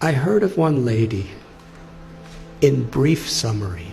I heard of one lady, in brief summary.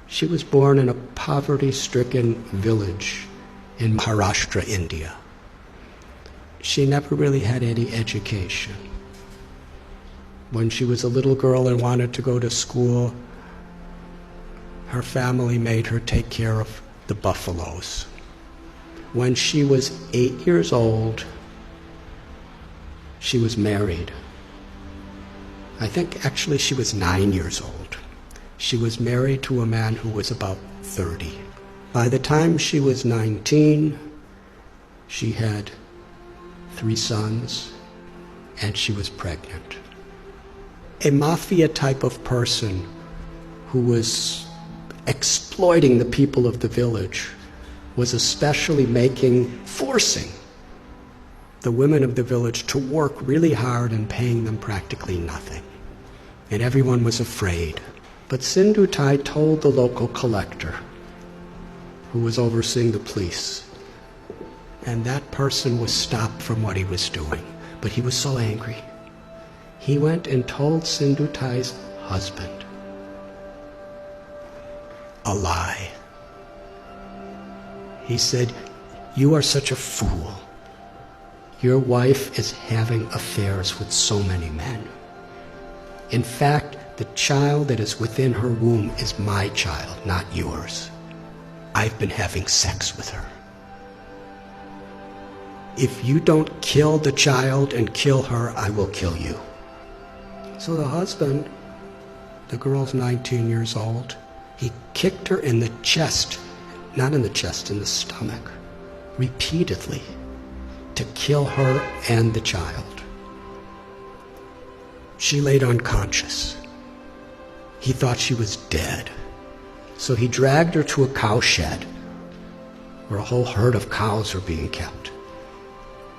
She was born in a poverty-stricken village in Maharashtra, India. She never really had any education. When she was a little girl and wanted to go to school, her family made her take care of the buffaloes. When she was 8 years old, she was married. I think actually she was 9 years old. She was married to a man who was about 30. By the time she was 19, she had 3 sons, and she was pregnant. A mafia type of person who was exploiting the people of the village was especially forcing the women of the village to work really hard and paying them practically nothing. And everyone was afraid. But Sindhutai told the local collector, who was overseeing the police, and that person was stopped from what he was doing. But he was so angry. He went and told Sindhutai's husband a lie. He said, "You are such a fool. Your wife is having affairs with so many men. In fact, the child that is within her womb is my child, not yours. I've been having sex with her. If you don't kill the child and kill her, I will kill you." So the husband, the girl's 19 years old, he kicked her in the chest, not in the chest, in the stomach, repeatedly, to kill her and the child. She laid unconscious. He thought she was dead. So he dragged her to a cow shed where a whole herd of cows are being kept,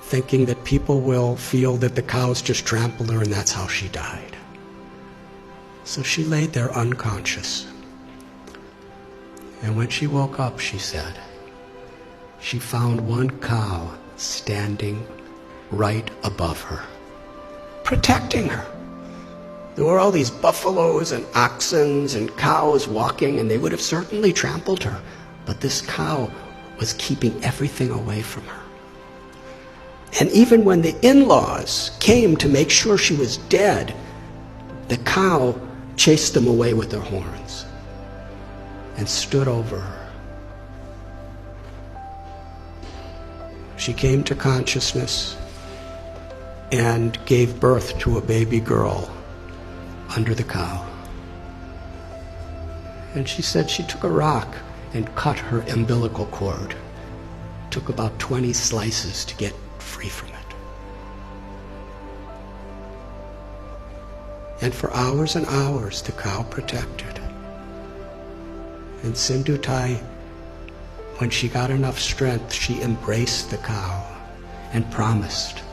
thinking that people will feel that the cows just trampled her and that's how she died. So she laid there unconscious. And when she woke up, she said, she found one cow standing right above her, protecting her. There were all these buffaloes and oxen and cows walking, and they would have certainly trampled her. But this cow was keeping everything away from her. And even when the in-laws came to make sure she was dead, the cow chased them away with their horns and stood over her. She came to consciousness and gave birth to a baby girl under the cow. And she said she took a rock and cut her umbilical cord. Took about 20 slices to get free from it. And for hours and hours, the cow protected. And Sindhutai, when she got enough strength, she embraced the cow and promised,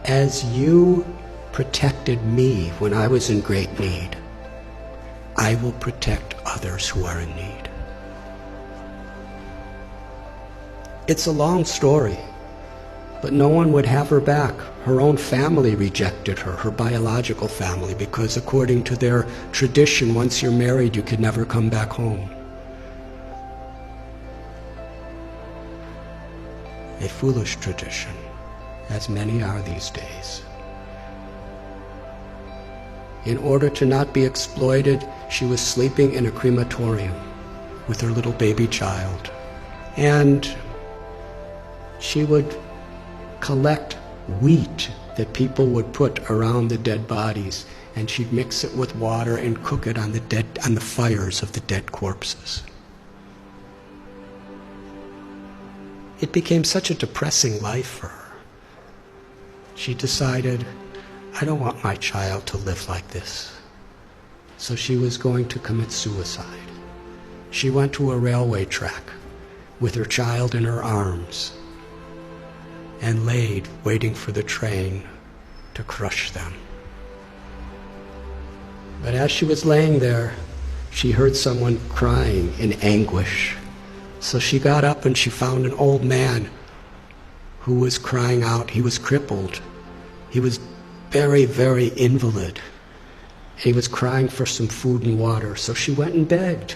"As you protected me when I was in great need, I will protect others who are in need." It's a long story, but no one would have her back. Her own family rejected her, her biological family, because according to their tradition, once you're married, you could never come back home. A foolish tradition, as many are these days. In order to not be exploited, she was sleeping in a crematorium with her little baby child. And she would collect wheat that people would put around the dead bodies, and she'd mix it with water and cook it on the fires of the dead corpses. It became such a depressing life for her. She decided, I don't want my child to live like this. So she was going to commit suicide. She went to a railway track with her child in her arms and laid waiting for the train to crush them. But as she was laying there, she heard someone crying in anguish. So she got up and she found an old man who was crying out. He was crippled. He was very, very invalid. He was crying for some food and water, so she went and begged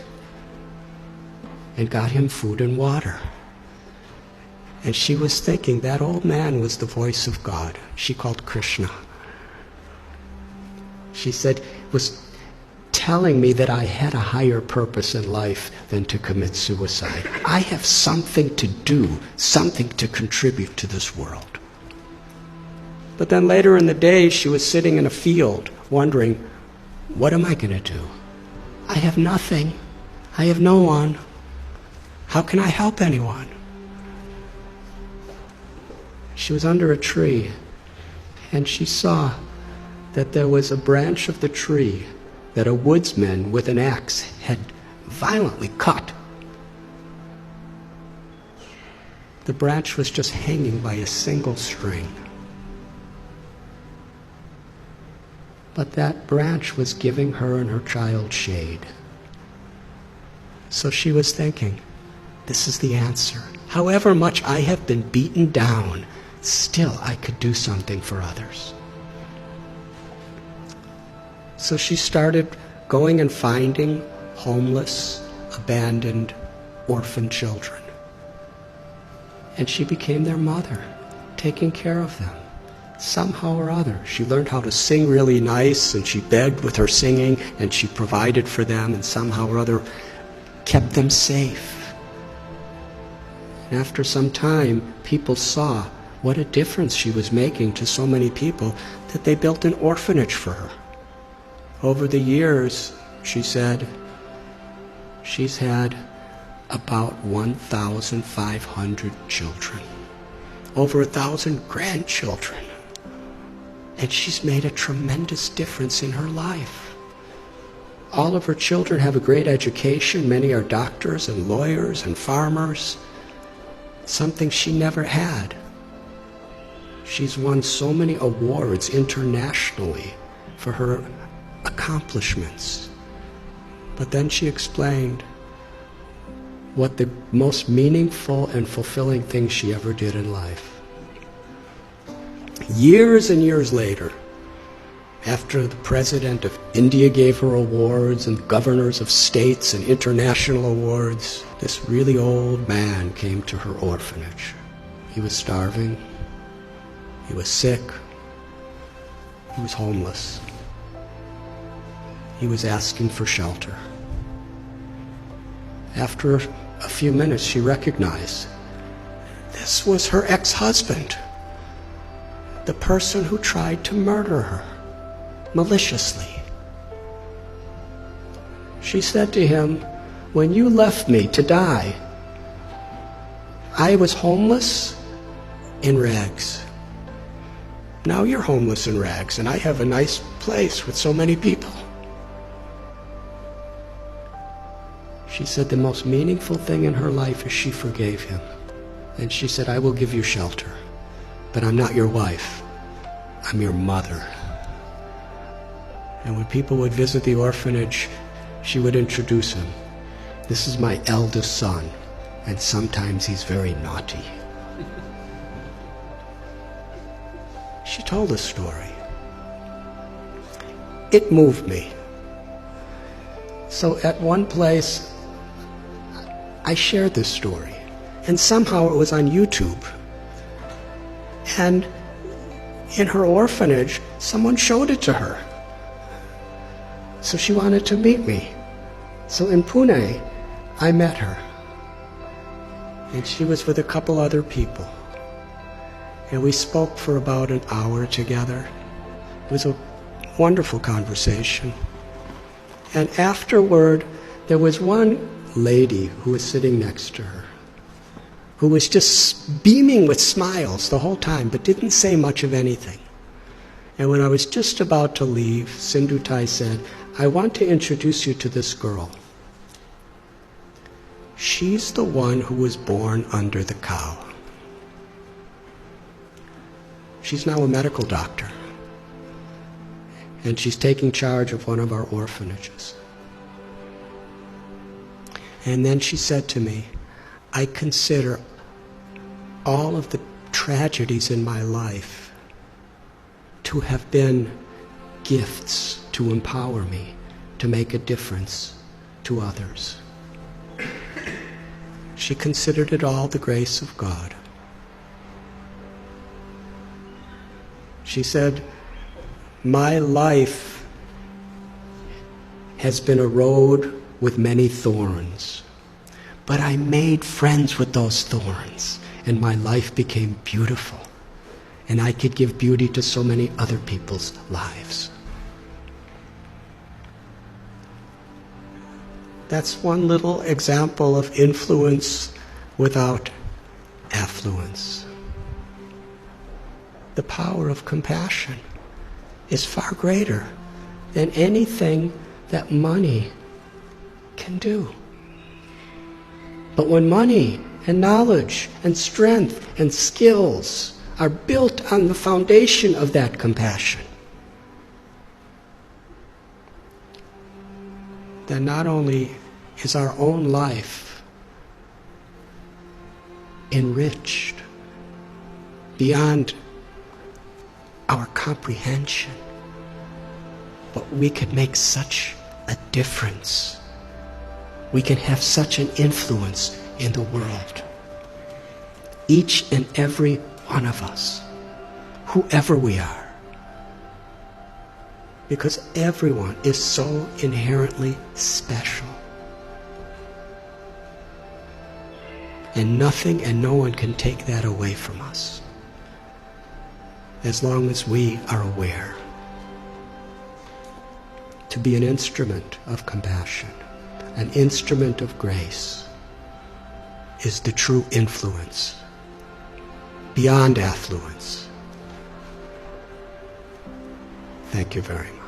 and got him food and water. And she was thinking that old man was the voice of God. She called Krishna. She said, was telling me that I had a higher purpose in life than to commit suicide. I have something to do, something to contribute to this world. But then later in the day, she was sitting in a field wondering, what am I going to do? I have nothing. I have no one. How can I help anyone? She was under a tree, and she saw that there was a branch of the tree that a woodsman with an axe had violently cut. The branch was just hanging by a single string. But that branch was giving her and her child shade. So she was thinking, this is the answer. However much I have been beaten down, still I could do something for others. So she started going and finding homeless, abandoned, orphan children. And she became their mother, taking care of them. Somehow or other, she learned how to sing really nice, and she begged with her singing, and she provided for them, and somehow or other kept them safe. And after some time, people saw what a difference she was making to so many people that they built an orphanage for her. Over the years, she said, she's had about 1,500 children, over 1,000 grandchildren. And she's made a tremendous difference in her life. All of her children have a great education. Many are doctors and lawyers and farmers, something she never had. She's won so many awards internationally for her accomplishments. But then she explained what the most meaningful and fulfilling thing she ever did in life. Years and years later, after the president of India gave her awards and governors of states and international awards, this really old man came to her orphanage. He was starving. He was sick. He was homeless. He was asking for shelter. After a few minutes, she recognized this was her ex-husband, the person who tried to murder her maliciously. She said to him, when you left me to die, I was homeless in rags. Now you're homeless in rags, and I have a nice place with so many people. She said the most meaningful thing in her life is she forgave him. And she said, I will give you shelter, but I'm not your wife. I'm your mother. And when people would visit the orphanage, she would introduce him. This is my eldest son, and sometimes he's very naughty. She told a story. It moved me. So at one place, I shared this story, and somehow it was on YouTube. And in her orphanage, someone showed it to her. So she wanted to meet me. So in Pune, I met her. And she was with a couple other people. And we spoke for about an hour together. It was a wonderful conversation. And afterward, there was one lady who was sitting next to her, who was just beaming with smiles the whole time, but didn't say much of anything. And when I was just about to leave, Sindhutai said, I want to introduce you to this girl. She's the one who was born under the cow. She's now a medical doctor, and she's taking charge of one of our orphanages. And then she said to me, I consider all of the tragedies in my life to have been gifts to empower me to make a difference to others. She considered it all the grace of God. She said, "My life has been a road with many thorns, but I made friends with those thorns, and my life became beautiful, and I could give beauty to so many other people's lives." That's one little example of influence without affluence. The power of compassion is far greater than anything that money can do. But when money and knowledge and strength and skills are built on the foundation of that compassion, then not only is our own life enriched beyond our comprehension, but we could make such a difference. We can have such an influence in the world. Each and every one of us, whoever we are. Because everyone is so inherently special. And nothing and no one can take that away from us, as long as we are aware. To be an instrument of compassion, an instrument of grace, is the true influence, beyond affluence. Thank you very much.